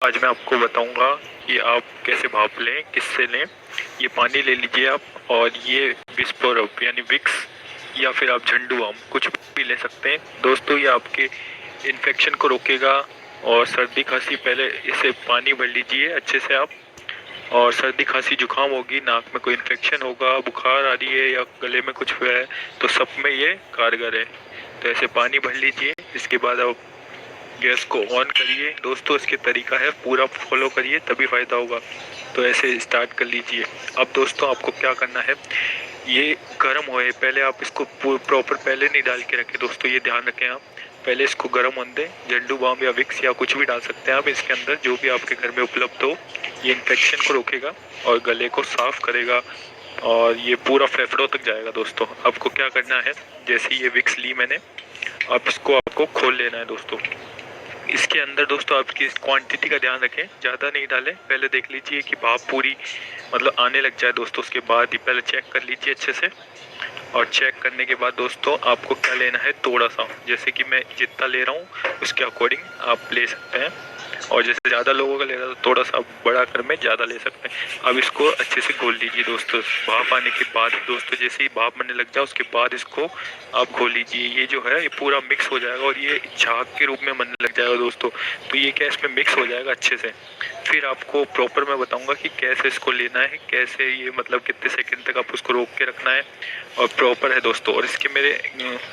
आज मैं आपको बताऊंगा कि आप कैसे भाप लें, किससे लें। ये पानी ले लीजिए आप, और ये बिस्पोरब यानी विक्स या फिर आप झंडू बाम कुछ भी ले सकते हैं दोस्तों। ये आपके इन्फेक्शन को रोकेगा। और सर्दी खांसी, पहले इसे पानी भर लीजिए अच्छे से आप। और सर्दी खांसी जुकाम होगी, नाक में कोई इन्फेक्शन होगा, बुखार आ रही है या गले में कुछ हुआ है, तो सब में ये कारगर है। तो ऐसे पानी भर लीजिए। इसके बाद आप गैस को ऑन करिए दोस्तों। इसके तरीका है, पूरा फॉलो करिए तभी फ़ायदा होगा। तो ऐसे स्टार्ट कर लीजिए। अब दोस्तों आपको क्या करना है, ये गर्म होए पहले आप इसको प्रॉपर पहले नहीं डाल के रखें दोस्तों, ये ध्यान रखें आप। पहले इसको गर्म होने दें। झंडू बाम या विक्स या कुछ भी डाल सकते हैं आप इसके अंदर, जो भी आपके घर में उपलब्ध हो। ये इन्फेक्शन को रोकेगा और गले को साफ करेगा, और ये पूरा फेफड़ों तक जाएगा दोस्तों। आपको क्या करना है, जैसे ये विक्स ली मैंने, अब इसको आपको खोल लेना है दोस्तों। इसके अंदर दोस्तों आपकी क्वांटिटी का ध्यान रखें, ज़्यादा नहीं डालें। पहले देख लीजिए कि भाप पूरी मतलब आने लग जाए दोस्तों, उसके बाद ही पहले चेक कर लीजिए अच्छे से। और चेक करने के बाद दोस्तों आपको क्या लेना है, थोड़ा सा, जैसे कि मैं जितना ले रहा हूँ उसके अकॉर्डिंग आप ले सकते हैं। और जैसे ज़्यादा लोगों का ले रहा है तो थोड़ा सा बड़ा कर में ज़्यादा ले सकते हैं। अब इसको अच्छे से घोल लीजिए दोस्तों। भाप आने के बाद दोस्तों, जैसे ही भाप बनने लग जाए उसके बाद इसको आप घोल लीजिए। ये जो है ये पूरा मिक्स हो जाएगा और ये झाग के रूप में बनने लग जाएगा दोस्तों। तो ये क्या इसमें मिक्स हो जाएगा अच्छे से। फिर आपको प्रॉपर मैं बताऊंगा कि कैसे इसको लेना है, कैसे ये मतलब कितने सेकंड तक आप उसको रोक के रखना है, और प्रॉपर है दोस्तों। और इसके मेरे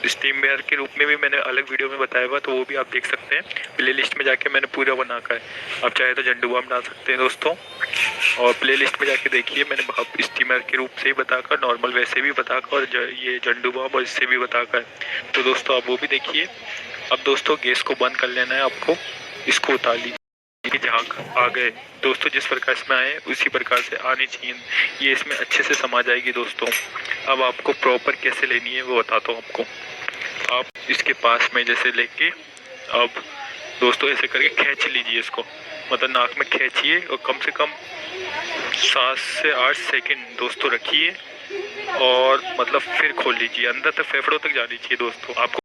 स्टीम वेयर के रूप में भी मैंने अलग वीडियो में बताया हुआ, तो वो भी आप देख सकते हैं। प्ले लिस्ट में जाके मैंने पूरा बना कर है। आप चाहे तो झंडू बाम डाल सकते हैं दोस्तों। और प्ले लिस्ट में जाके देखिए, मैंने भाप स्टीमर के रूप से ही बताकर, नॉर्मल वैसे भी बताकर, और ये झंडू बाम और इससे भी बताकर। तो दोस्तों आप वो भी देखिए। अब दोस्तों गैस को बंद कर लेना है आपको। इसको उतार लीजिए। झाग आ गए दोस्तों, जिस प्रकार इसमें आए उसी प्रकार से आनी चाहिए। ये इसमें अच्छे से समा जाएगी दोस्तों। अब आपको प्रॉपर कैसे लेनी है वो बताता हूँ आपको। आप इसके पास में जैसे लेके, अब दोस्तों ऐसे करके खींच लीजिए इसको, मतलब नाक में खींचिए और कम से कम 7 से 8 सेकंड दोस्तों रखिए। और मतलब फिर खोल लीजिए, अंदर तक फेफड़ों तक जानी चाहिए दोस्तों। आपको